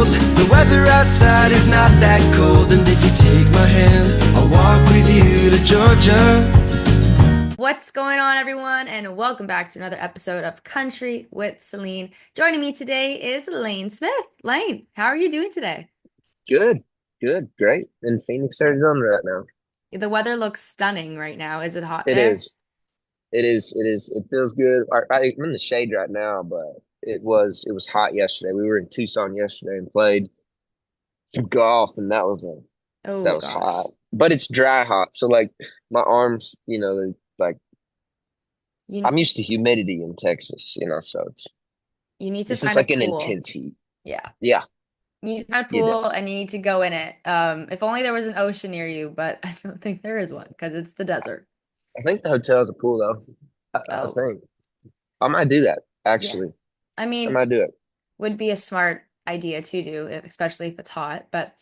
world. The weather outside is not that cold, and if you take my hand, I'll walk with you to Georgia. What's going on, everyone, and welcome back to another episode of Country with Celine. Joining me today is Lane Smith. Lane, how are you doing today? Good, good, great. In Phoenix, Arizona right now. The weather looks stunning right now. Is it hot It there? is. It is. It feels good. I'm in the shade right now, but it was hot yesterday. We were in Tucson yesterday and played some golf, and that Oh was gosh. hot. But it's dry hot, so like my arms, like You I'm used to humidity in Texas, so you need to this is find a like an pool. intense heat. Yeah. Yeah, You need to find a you do. pool and you need to go in it. If only there was an ocean near you, but I don't think there is one because it's the desert. I think the hotel's a pool though. I Oh, think I might do that yeah. actually. I I mean, might do it. would be a smart idea to do, especially if it's hot. But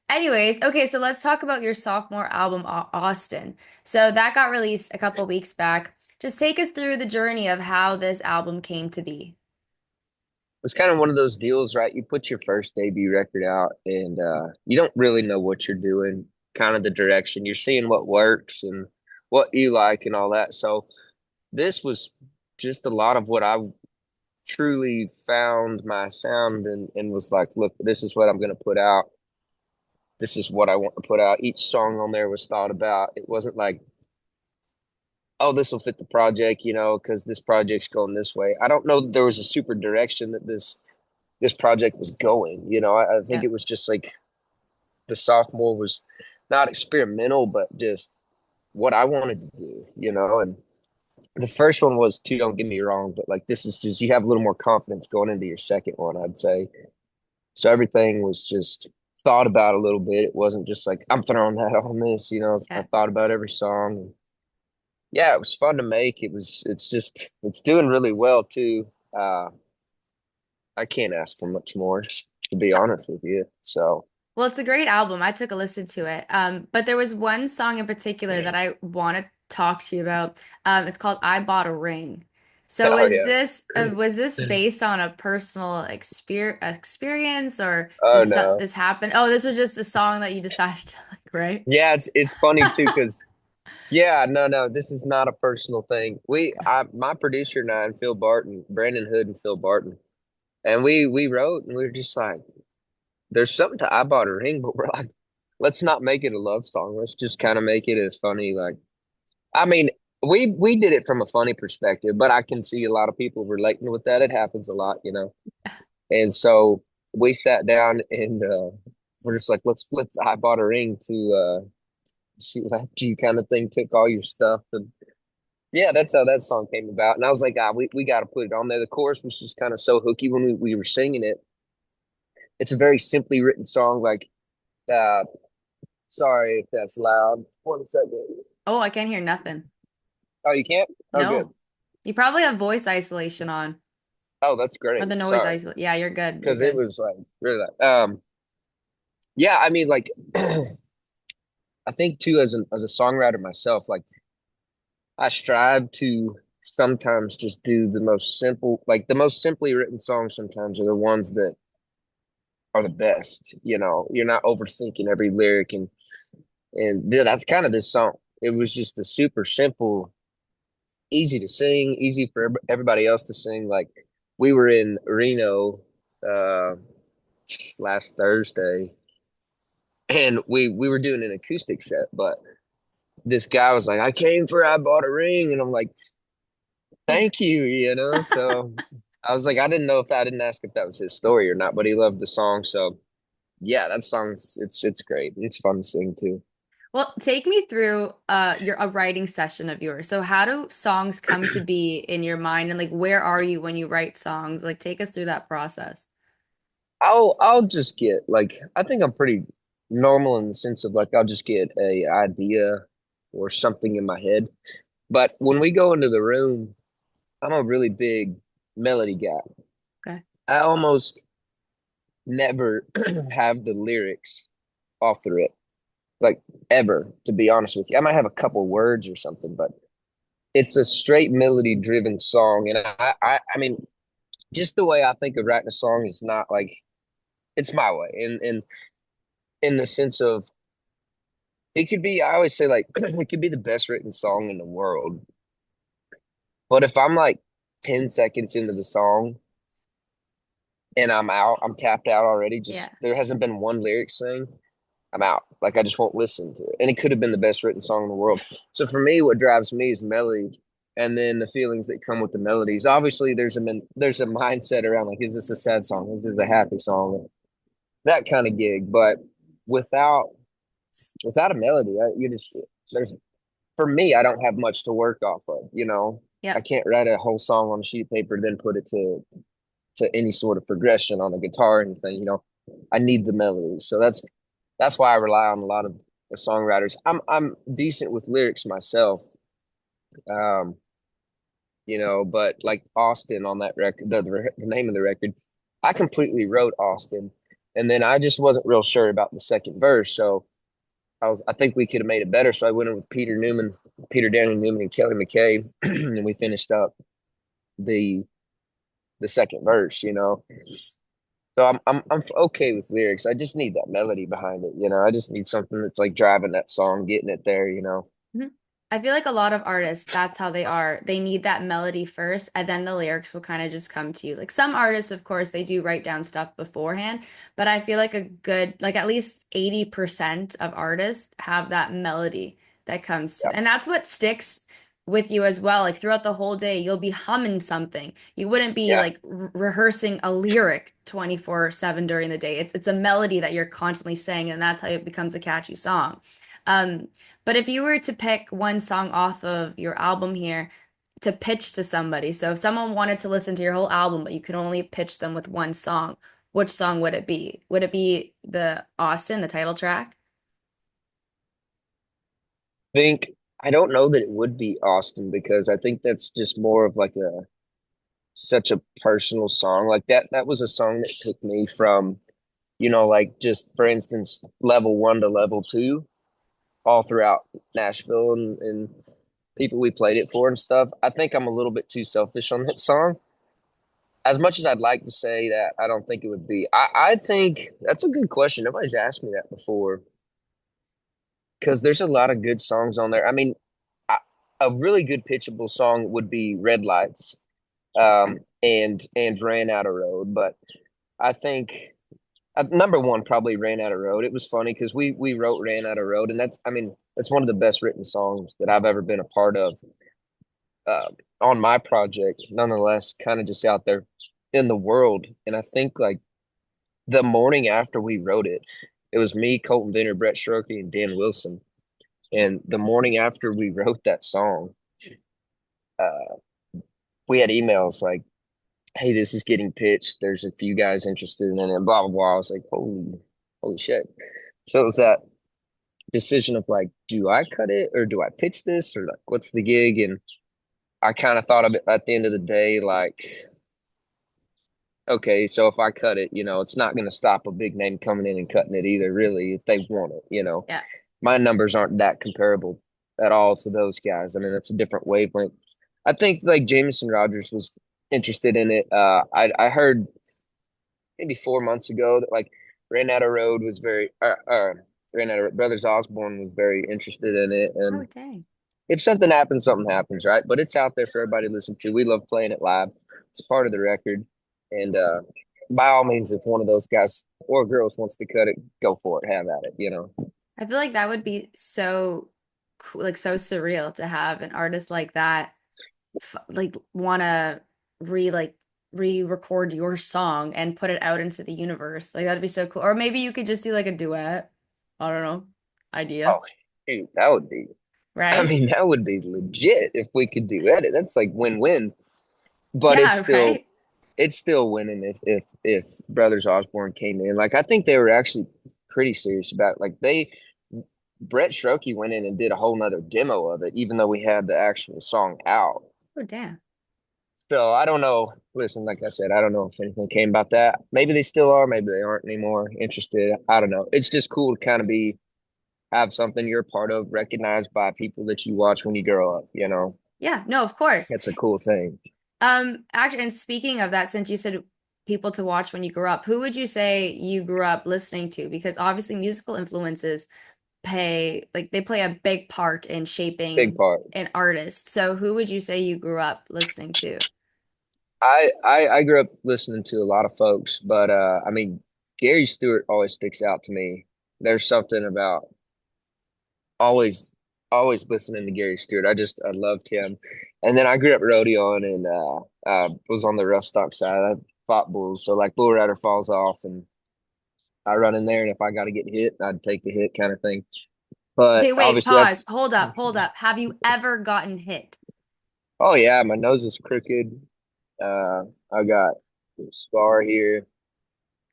anyways, okay, so let's talk about your sophomore album, Austin. So that got released a couple weeks back. Just take us through the journey of how this album came to be. It's kind of one of those deals, right? You put your first debut record out and you don't really know what you're doing, kind of the direction. You're seeing what works and what you like and all that. So this was just a lot of what I truly found my sound and was like, look, this is what I'm going to put out. This is what I want to put out. Each song on there was thought about. It wasn't like, oh, this will fit the project, because this project's going this way. I don't know that there was a super direction that this project was going. I think Yeah. it was just like the sophomore was not experimental, but just what I wanted to do. And the first one was too, don't get me wrong, but like this is just you have a little more confidence going into your second one, I'd say. So everything was just thought about a little bit. It wasn't just like I'm throwing that on this. I Yeah. thought about every song. And yeah, it was fun to make. It's doing really well too. Uh, I can't ask for much more, to be honest with you. So. Well, it's a great album. I took a listen to it. But there was one song in particular that I want to talk to you about. It's called I Bought a Ring. So Oh is yeah. this was this based on a personal experience or Oh just no. this happened? Oh, this was just a song that you decided to like, right? Yeah, it's funny too because yeah, no, this is not a personal thing. My producer and I and Phil Barton, Brandon Hood and Phil Barton, and we wrote and we were just like, there's something to I Bought a Ring, but we're like, let's not make it a love song. Let's just kind of make it a funny like. I mean, we did it from a funny perspective, but I can see a lot of people relating with that. It happens a lot. And so we sat down and we're just like, let's flip the I Bought a Ring to she left you kind of thing, took all your stuff. And yeah, that's how that song came about. And I was like, we got to put it on there. The chorus was just kind of so hooky when we were singing it. It's a very simply written song. Like, uh, sorry if that's loud. 1 second. Oh, I can't hear nothing. Oh, you can't? Oh, good. No. You probably have voice isolation on Oh, that's or great. the noise Sorry. isolation. Yeah, you're good. You're Because it good. was like, really, yeah, I mean, like, I think too, as a songwriter myself, like, I strive to sometimes just do the most simple, like the most simply written songs sometimes are the ones that are the best. You're not overthinking every lyric and that's kind of this song. It was just the super simple, easy to sing, easy for everybody else to sing. Like we were in Reno uh last Thursday and we were doing an acoustic set, but this guy was like, I came for I Bought a Ring, and I'm like, thank you. So I was like, I didn't ask if that was his story or not, but he loved the song. So yeah, that song's it's great. It's fun to sing too. Well, take me through your a writing session of yours. So how do songs come to be in your mind and like where are you when you write songs? Like take us through that process. I'll just get like I think I'm pretty normal in the sense of like I'll just get a idea or something in my head. But when we go into the room, I'm a really big melody guy. Okay. I almost never have the lyrics off the rip. Like ever, to be honest with you. I might have a couple words or something, but it's a straight melody driven song. And I mean, just the way I think of writing a song is not like it's my way, and in the sense of it could be. I always say like it could be the best written song in the world, but if I'm like 10 seconds into the song and I'm out, I'm tapped out already. Yeah. Just there hasn't been one lyric sing. I'm out. Like I just won't listen to it. And it could have been the best written song in the world. So for me, what drives me is melody, and then the feelings that come with the melodies. Obviously, there's a mindset around like, is this a sad song? Is this a happy song? That kind of gig. But without without a melody, you just there's for me, I don't have much to work off of. I Yep. can't write a whole song on a sheet of paper, then put it to any sort of progression on a guitar or anything. I need the melody. So that's why I rely on a lot of the songwriters. I'm decent with lyrics myself. Um, but like Austin on that record, the name of the record, I completely wrote Austin, and then I just wasn't real sure about the second verse. So I think we could have made it better. So I went in with Peter Daniel Newman, and Kelly McKay, and we finished up the the second verse. So I'm okay with lyrics. I just need that melody behind it. I just need something that's like driving that song, getting it there. Mhm. I feel like a lot of artists, that's how they are. They need that melody first, and then the lyrics will kind of just come to you. Like some artists, of course, they do write down stuff beforehand, but I feel like like at least 80% of artists have that melody that comes Yeah, and that's what sticks with you as well. Like throughout the whole day, you'll be humming something. You wouldn't be yeah, like rehearsing a lyric 24/7 during the day. It's a melody that you're constantly saying, and that's how it becomes a catchy song. Um, but if you were to pick one song off of your album here to pitch to somebody, so if someone wanted to listen to your whole album, but you could only pitch them with one song, which song would it be? Would it be the Austin, the title track? think I don't know that it would be Austin because I think that's just more of like a such a personal song. Like that was a song that took me from, like just for instance, level one to level two, all throughout Nashville and people we played it for and stuff. I think I'm a little bit too selfish on that song. As much as I'd like to say that, I don't think it would be. I think that's a good question. Nobody's asked me that before because there's a lot of good songs on there. I mean, I, a really good pitchable song would be Red Lights, and Ran Out of Road. But I think number one probably Ran Out of Road. It was funny because we wrote Ran Out of Road, and I mean, it's one of the best written songs that I've ever been a part of uh, on my project. Nonetheless, kind of just out there in the world, and I think like the morning after we wrote it, it was me, Colton Venter, Brett Strokey, and Dan Wilson. And the morning after we wrote that song, uh, we had emails like, "Hey, this is getting pitched. There's a few guys interested in it." And blah blah blah. I was like, holy shit! So it was that decision of like, do I cut it or do I pitch this or like, what's the gig? And I kind of thought of it at the end of the day, like, okay, so if I cut it, it's not going to stop a big name coming in and cutting it either, really, if they want it. Yeah. My numbers aren't that comparable at all to those guys. I mean, it's a different wavelength. I think like Jameson Rogers was interested in it. I heard maybe 4 months ago that like Ran Out of Road was Ran Out of Brothers Osborne was very interested in it. Oh, And dang. if something happens, right? But it's out there for everybody to listen to. We love playing it live. It's part of the record. And by all means, if one of those guys or girls wants to cut it, go for it. Have at it. I feel like that would be so cool, like so surreal to have an artist like that f like want to like re-record your song and put it out into the universe. Like that'd be so cool. Or maybe you could just do like a duet. I don't know. Idea, Oh, shoot, that would be. I right? mean, that would be legit if we could do that. That's like win-win. But Yeah, right? it's still winning if Brothers Osborne came in. Like I think they were actually pretty serious about it. Like Brett Strokey went in and did a whole nother demo of it, even though we had the actual song out. Oh, damn. So I don't know. Listen, like I said, I don't know if anything came about that. Maybe they still are, maybe they aren't anymore interested. I don't know. It's just cool to kind of have something you're a part of recognized by people that you watch when you grow up. Yeah, no, of course. It's a cool thing. Actually, and speaking of that, since you said people to watch when you grew up, who would you say you grew up listening to? Because obviously musical influences they play a big part in Big shaping part. an artist. So who would you say you grew up listening to? I grew up listening to a lot of folks, but I mean, Gary Stewart always sticks out to me. There's something about always always listening to Gary Stewart. I loved him. And then I grew up rodeoing and was on the rough stock side. I fought bulls, so like bull rider falls off and I run in there, and if I got to get hit, I'd take the hit kind of thing. But Okay, wait, obviously pause. that's Hold up, hold up. Have you ever gotten hit? oh yeah, my nose is crooked. Uh, I got a scar here,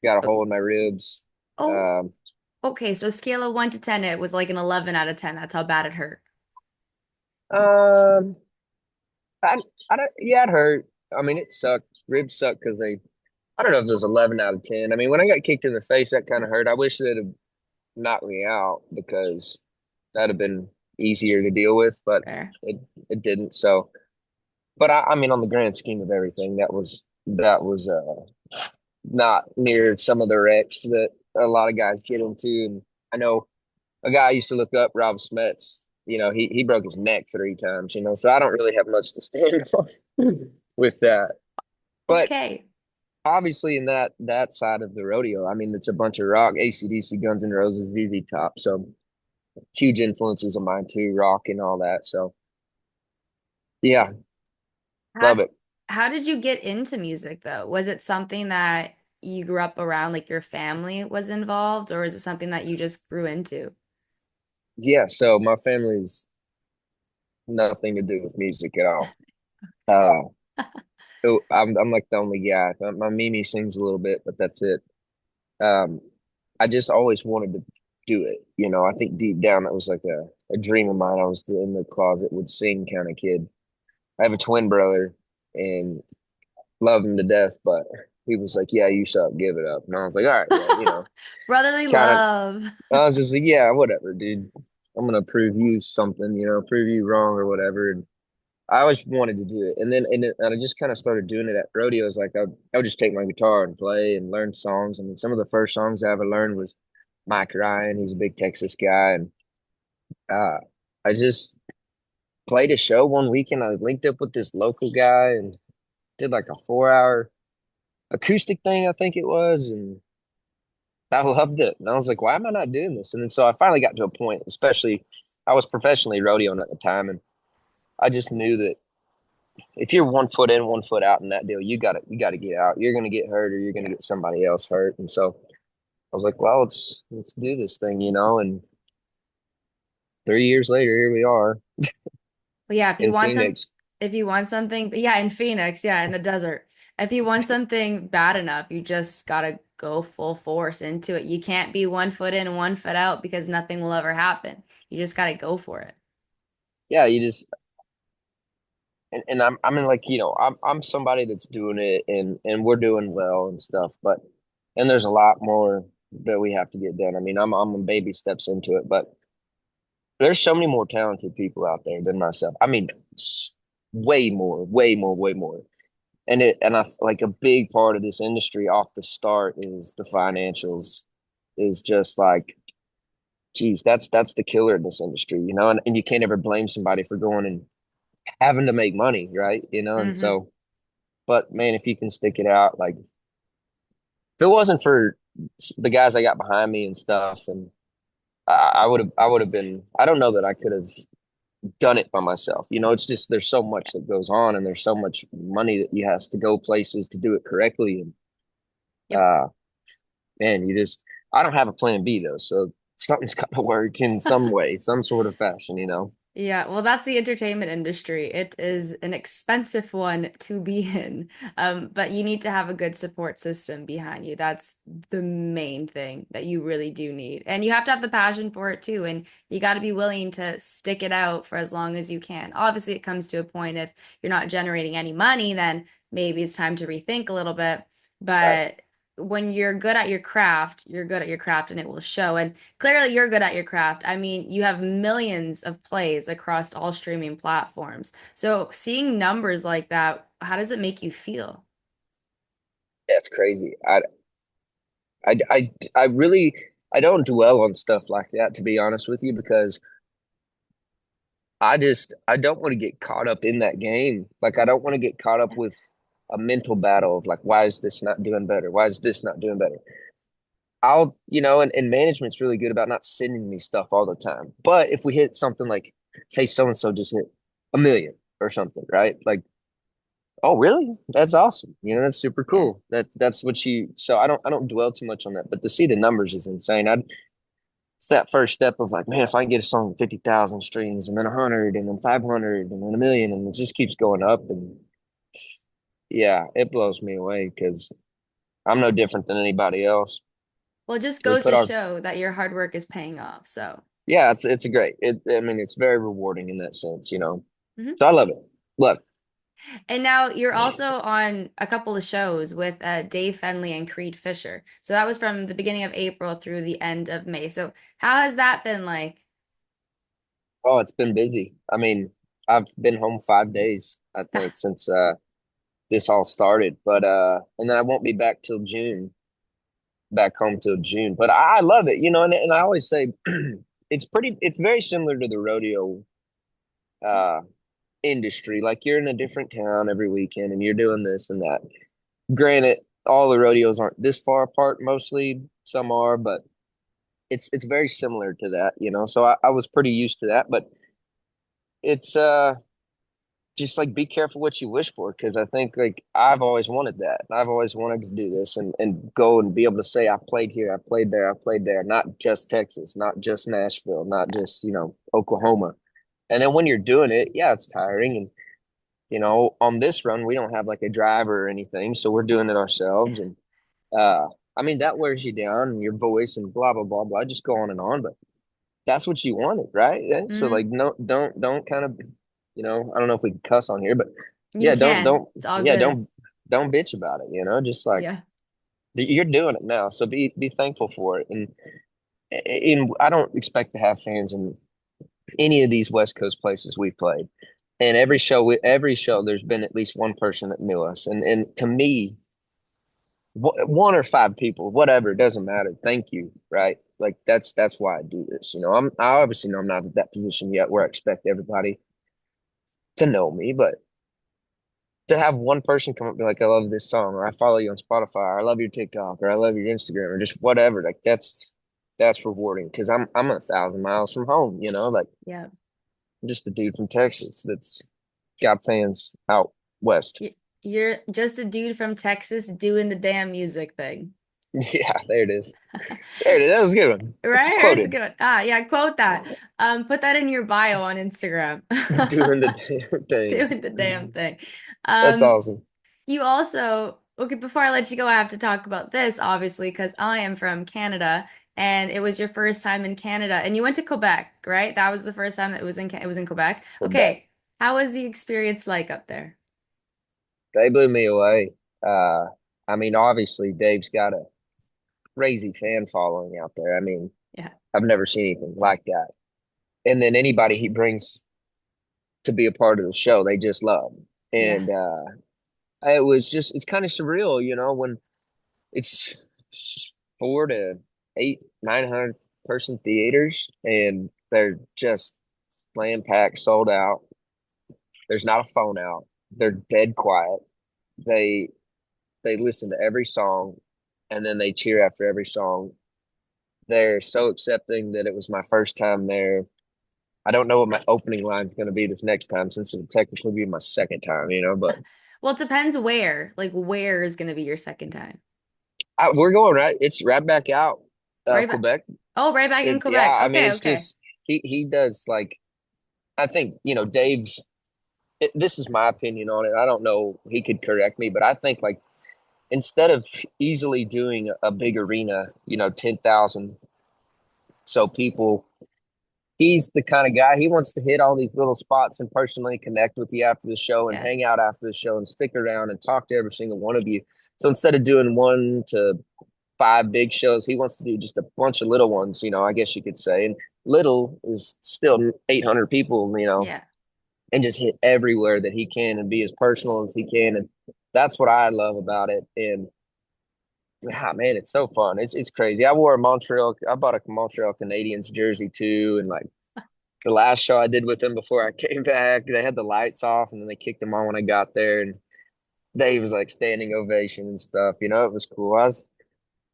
got a Oh, hole in my ribs. oh, Um, okay. So scale of 1 to 10, it was like an 11 out of 10. That's how bad it hurt. um, I, I don't, yeah, it hurt. I mean, it sucked. Ribs sucked because I don't know if it was 11 out of 10. I mean, when I got kicked in the face, that kind of hurt. I wish they'd have knocked me out because that'd have been easier to deal with, but Fair. it, it didn't. So, but I mean, on the grand scheme of everything, that was not near some of the wrecks that a lot of guys get into. And I know a guy I used to look up, Rob Smets, he broke his neck 3 times, so I don't really have much to stand on with that. But Okay. obviously in that side of the rodeo, I mean, it's a bunch of rock, AC/DC, Guns N' Roses, ZZ Top. So huge influences of mine too, rock and all that. So yeah, How love it. how did you get into music though? Was it something that you grew up around, like your family was involved, or is it something that you just grew into? Yeah, so my family's nothing to do with music at all. Uh, I'm like the only guy. My Mimi sings a little bit, but that's it. Um, I just always wanted to do it. I think deep down that was like a dream of mine. I was the in the closet would sing kind of kid. I have a twin brother and love him to death, but he was like, "Yeah, you suck, give it up." And I was like, "All right, well, Brotherly kind of." love. I was just like, "Yeah, whatever, dude. I'm gonna prove you something, prove you wrong or whatever." And I always wanted to do it, and I just kind of started doing it at rodeos. Like I would just take my guitar and play and learn songs. I mean, some of the first songs I ever learned was Mike Ryan. He's a big Texas guy, and uh, I just played a show one weekend. I linked up with this local guy and did like a 4 hour acoustic thing, I think it was, and I loved it. And I was like, why am I not doing this? And then so I finally got to a point, especially I was professionally rodeoing at the time, and I just knew that if you're 1 foot in, 1 foot out in that deal, you gotta get out. You're gonna get hurt or you're gonna get somebody else hurt. And so I was like, well, let's do this thing. And 3 years later, here we are But yeah, in Phoenix. if you want something, but yeah, in Phoenix, yeah, in the desert. If you want something bad enough, you just gotta go full force into it. You can't be 1 foot in and 1 foot out because nothing will ever happen. You just gotta go for it. Yeah, you just and I'm in like, I'm somebody that's doing it and we're doing well and stuff, but and there's a lot more that we have to get done. I mean, I'm a baby steps into it, but there's so many more talented people out there than myself. I mean, way more, way more, way more. And I like a big part of this industry off the start is the financials is just like, geez, that's the killer in this industry. And you can't ever blame somebody for going and having to make money, right? And Hmm. so, but man, if you can stick it out, like if it wasn't for the guys I got behind me and stuff, and I would have been, I don't know that I could have done it by myself. It's just there's so much that goes on, and there's so much money that you has to go places to do it correctly. And Yep. uh, man, I don't have a plan B though, so something's got to work in some way, some sort of fashion. Yeah, well, that's the entertainment industry. It is an expensive one to be in, but you need to have a good support system behind you. That's the main thing that you really do need. And you have to have the passion for it too. And you got to be willing to stick it out for as long as you can. Obviously, it comes to a point if you're not generating any money, then maybe it's time to rethink a little bit. Right. But when you're good at your craft, you're good at your craft and it will show. And clearly, you're good at your craft. I mean, you have millions of plays across all streaming platforms. So seeing numbers like that, how does it make you feel? That's crazy. I really I don't dwell on stuff like that, to be honest with you, because I don't want to get caught up in that game. Like I don't want to get caught up with a mental battle of like, why is this not doing better? Why is this not doing better? And management's really good about not sending me stuff all the time. But if we hit something like, hey, so and so just hit 1 million or something, right? Like, oh, really? That's awesome. That's super Yeah. cool. That's what you. So I don't dwell too much on that. But to see the numbers is insane. It's that first step of like, man, if I can get a song with 50,000 streams and then 100 and then 500 and then 1 million and it just keeps going up. And yeah, it blows me away because I'm no different than anybody else. Well, it just We goes put to our show that your hard work is paying off. So, Yeah, it's a great. I mean, it's very rewarding in that sense. mhm. So I love it. Love it. And now you're also on a couple of shows with Dave Fenley and Creed Fisher. So that was from the beginning of April through the end of May. So how has that been like? Oh, it's been busy. I mean, I've been home 5 days, I think, since this all started. But and then I won't be back till June, back home till June. But I love it. And I always say it's very similar to the rodeo uh industry. Like you're in a different town every weekend and you're doing this and that. Granted, all the rodeos aren't this far apart, mostly, some are, but it's very similar to that. So I was pretty used to that, but it's just like be careful what you wish for, because I think like I've always wanted that. I've always wanted to do this and go and be able to say I played here, I played there, I played there, not just Texas, not just Nashville, not just Oklahoma. And then when you're doing it, yeah, it's tiring. And on this run we don't have like a driver or anything, so we're doing it ourselves. And uh I mean, that wears you down and your voice and blah blah blah blah. Just go on and on, but that's what you wanted, right? Yeah. So Hmm. like, no, don't kind of, I don't know if we can cuss on here, but You yeah, don't can. don't It's all yeah, good. don't bitch about it. Just like Yeah. you're doing it now, so be thankful for it. And I don't expect to have fans in any of these West Coast places we played. And every show, there's been at least one person that knew us, and to me, one or five people, whatever, it doesn't matter. Thank you, right? Like that's why I do this. I obviously know I'm not at that position yet where I expect everybody to know me, but to have one person come up and be like, I love this song, or I follow you on Spotify, or I love your TikTok, or I love your Instagram, or just whatever, like that's rewarding because I'm 1,000 miles from home. Like Yeah. I'm just a dude from Texas that's got fans out west. You're just a dude from Texas doing the damn music thing. Yeah, there it is. There it is. That was a good one. That's Right? That's a quoted. good one. Yeah, quote that. Put that in your bio on Instagram. Doing the damn thing. Doing the damn thing. That's Um, awesome. you also, okay, before I let you go, I have to talk about this, obviously, because I am from Canada and it was your first time in Canada and you went to Quebec, right? That was the first time that it was in Quebec. We're back. Okay. How was the experience like up there? They blew me away. Uh, I mean, obviously, Dave's got a crazy fan following out there. I mean, Yeah. I've never seen anything like that. And then anybody he brings to be a part of the show, they just love. Yeah. And it's kind of surreal, when it's 4 to 8, 900 person theaters and they're just slam packed, sold out. There's not a phone out. They're dead quiet. They they listen to every song and then they cheer after every song. They're so accepting that it was my first time there. I don't know what my opening line is going to be this next time since it would technically be my second time, but Well, it depends where. Like, where is going to be your second time? we're going right. It's right back out, Right back. Quebec. Oh, right back in Yeah, Quebec. I mean, Okay, it's okay. just he does like I think Dave. This is my opinion on it. I don't know. He could correct me, but I think like instead of easily doing a big arena, 10,000 so people, he's the kind of guy he wants to hit all these little spots and personally connect with you after the show and Yeah. hang out after the show and stick around and talk to every single one of you. So instead of doing 1 to 5 big shows, he wants to do just a bunch of little ones, I guess you could say. And little is still 800 people, Yeah. and just hit everywhere that he can and be as personal as he can. And that's what I love about it. And Ah, man, it's so fun. It's crazy. I wore a Montreal. I bought a Montreal Canadiens jersey too, and like the last show I did with them before I came back, they had the lights off, and then they kicked them on when I got there, and Dave was like standing ovation and stuff. It was cool. I was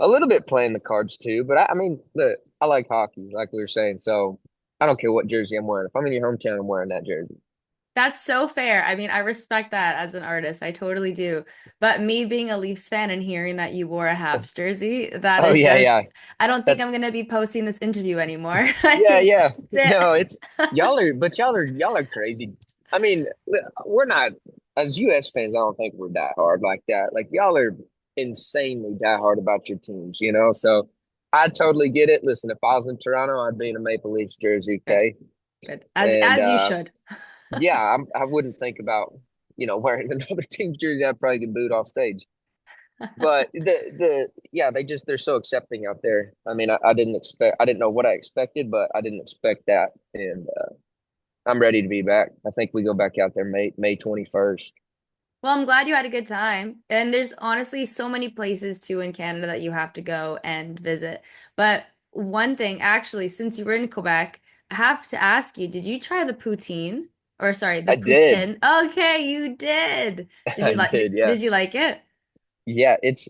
a little bit playing the cards too, but I mean, look, I like hockey, like we were saying. So I don't care what jersey I'm wearing. If I'm in your hometown, I'm wearing that jersey. That's so fair. I mean, I respect that as an artist. I totally do. But me being a Leafs fan and hearing that you wore a Habs jersey, that Oh is yeah, just, yeah. I don't think That's I'm gonna be posting this interview anymore. I Yeah, think yeah. that's No, it. it's y'all are crazy. I mean, we're not as US fans, I don't think we're that hard like that. Like y'all are insanely die hard about your teams. So I totally get it. Listen, if I was in Toronto, I'd be in a Maple Leafs jersey, Good, okay? good. And As you should. yeah, I wouldn't think about, wearing another team's jersey. I'd probably get booed off stage. But yeah, they're so accepting out there. I mean, I didn't know what I expected, but I didn't expect that, and I'm ready to be back. I think we go back out there May 21st. Well, I'm glad you had a good time. And there's honestly so many places too in Canada that you have to go and visit. But one thing, actually, since you were in Quebec, I have to ask you, did you try the poutine? Or sorry, the I did. poutine. Okay, you did. Did you I like did. Yeah. did you like it? Yeah, it's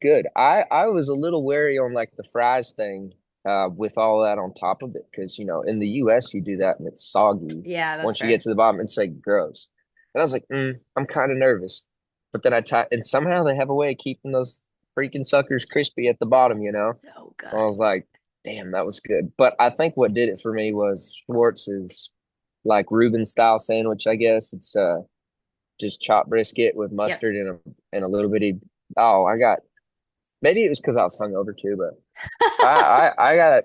good. I was a little wary on like the fries thing, with all that on top of it, because in the US you do that and it's soggy. Yeah, that's Once you get fair. to the bottom, it's like gross. And I was like, I'm kind of nervous. But then and somehow they have a way of keeping those freaking suckers crispy at the bottom. So I good. was like, damn, that was good. But I think what did it for me was Schwartz's like Reuben style sandwich, I guess. It's just chopped brisket with Yep. mustard and a little bitty. Oh, I got maybe it was because I was hungover too, but I got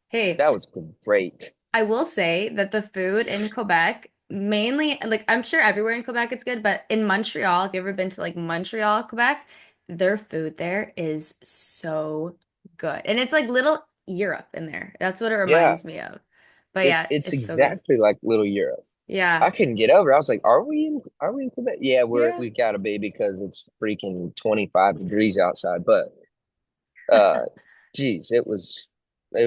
Hey, that was great. I will say that the food in Quebec, mainly, like I'm sure everywhere in Quebec it's good, but in Montreal, if you've ever been to like Montreal, Quebec, their food there is so good. And it's like little Europe in there. That's what it Yeah, reminds me of. But yeah, it's it's so good. exactly like Little Europe. Yeah. I couldn't get over it. I was like, are we in Quebec? Yeah, Yeah. we gotta be because it's freaking 25 degrees outside. But uh geez, it was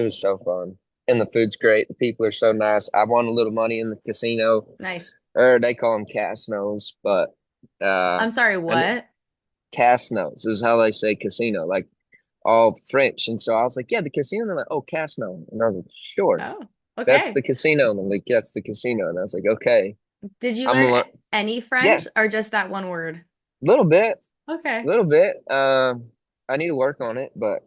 so fun. And the food's great. The people are so nice. I won a little money in the casino, Nice. or they call them casinos, but I'm sorry, and what? casinos is how they say casino, like all French. And so I was like, yeah, the casino. And they're like, oh, casino. And I was like, sure, Oh, that's the okay. casino. And I'm like, that's the casino. And I was like, okay, Did you I'm learn gonna learn. any Yeah, French or just that one word? little bit, Okay. little bit. I need to work on it, but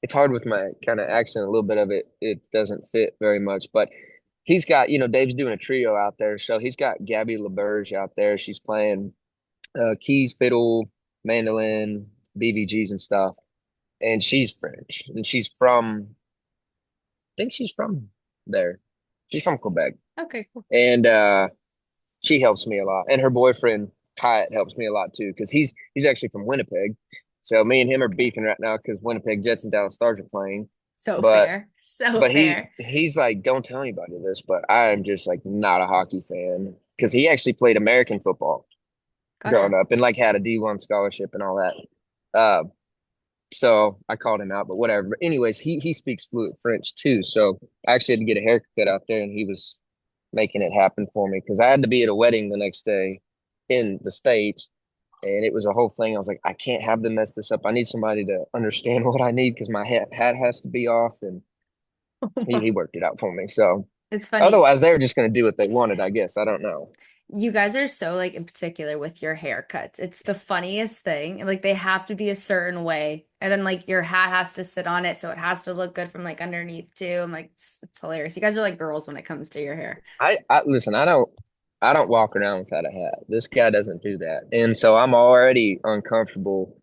it's hard with my kind of accent. A little bit of it doesn't fit very much. But he's got, Dave's doing a trio out there. So he's got Gabby LaBerge out there. She's playing keys, fiddle, mandolin, BVGs and stuff. And she's French. And she's from, I think she's from there. She's from Quebec. Okay, cool. And she helps me a lot. And her boyfriend, Hyatt, helps me a lot too, because he's actually from Winnipeg. So me and him are Okay. beefing right now because Winnipeg Jets and Dallas Stars are playing. So But fair. So but fair. he's like, don't tell anybody this, but I am just like not a hockey fan because he actually played American football growing Gotcha. up and like had a D1 scholarship and all that. Uh, so I called him out, but whatever. But anyways, he speaks fluent French too. So I actually had to get a haircut out there, and he was making it happen for me because I had to be at a wedding the next day in the States, and it was a whole thing. I was like, I can't have them mess this up. I need somebody to understand what I need because my hat has to be off, and he worked it out for me. So It's funny. otherwise, they were just going to do what they wanted, I guess. I don't know. You guys are so like in particular with your haircuts. It's the funniest thing. Like they have to be a certain way. And then like your hat has to sit on it, so it has to look good from like underneath too. I'm like, it's hilarious. You guys are like girls when it comes to your hair. I listen. I don't walk around without a hat. This guy doesn't do that, and so I'm already uncomfortable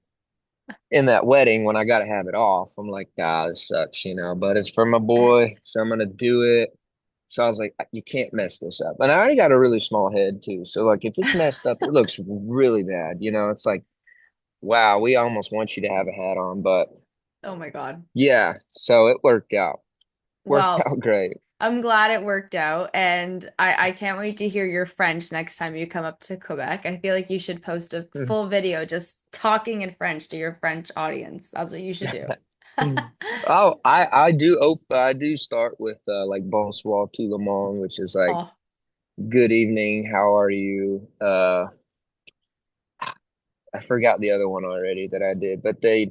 in that wedding when I got to have it off. I'm like, this sucks. But it's for my boy, so I'm gonna do it. So I was like, you can't mess this up. And I already got a really small head too. So like, if it's messed up, it looks really bad. It's like, wow, we almost want you to have a hat on, but Oh my God. yeah. So it worked out. Worked Well, out great. I'm glad it worked out, and I can't wait to hear your French next time you come up to Quebec. I feel like you should post a full video just talking in French to your French audience. That's what you should do. Oh, I do start with like bonsoir tout le monde, which is like Oh, good evening, how are you? I forgot the other one already that I did, but they're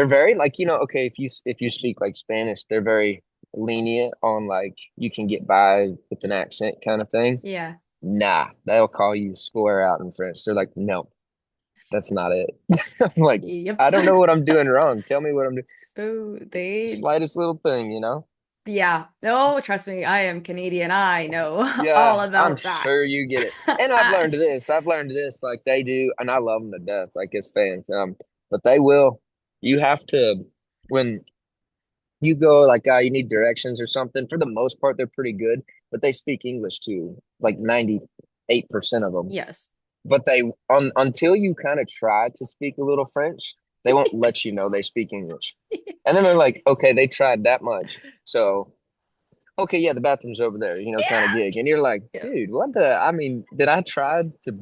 very like, okay, if you speak like Spanish, they're very lenient on like you can get by with an accent kind of thing. yeah. Nah, they'll call you square out in French. They're like, no, that's not it. I'm like, Yep. I don't know what I'm doing wrong. Tell me what I'm doing. Oh, It's the they, slightest little thing, you know? yeah. No, trust me, I am Canadian. I know all Yeah, I'm about that. sure you get it. And I've learned this. I've learned this like they do, and I love them to death, like it's fans. But they will. You have to when you go like you need directions or something. For the most part, they're pretty good, but they speak English too, like 98% of them. Yes. But they until you kind of try to speak a little French, they won't let you know they speak English. And then they're like, okay, they tried that much, so okay, yeah, the bathroom's over there, kind of Yeah. gig. And you're like, Yeah. dude, I mean, did I try to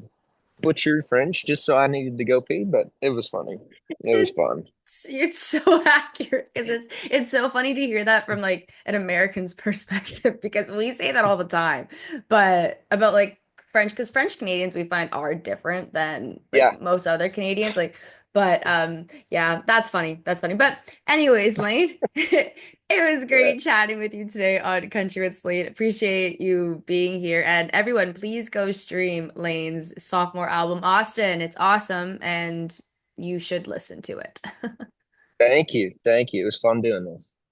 butcher French just so I needed to go pee? But it was funny. It was fun. It's so accurate because it's so funny to hear that from like an American's perspective because we say that all the time. But about like French, because French Canadians we find are different than like Yeah. most other Canadians. Like, but yeah, that's funny. That's funny. But anyways, Lane, it was Yeah. great chatting with you today on Country with Slate. Appreciate you being here. And everyone, please go stream Lane's sophomore album, Austin. It's awesome and you should listen to it. Thank you. Thank you. It was fun doing this.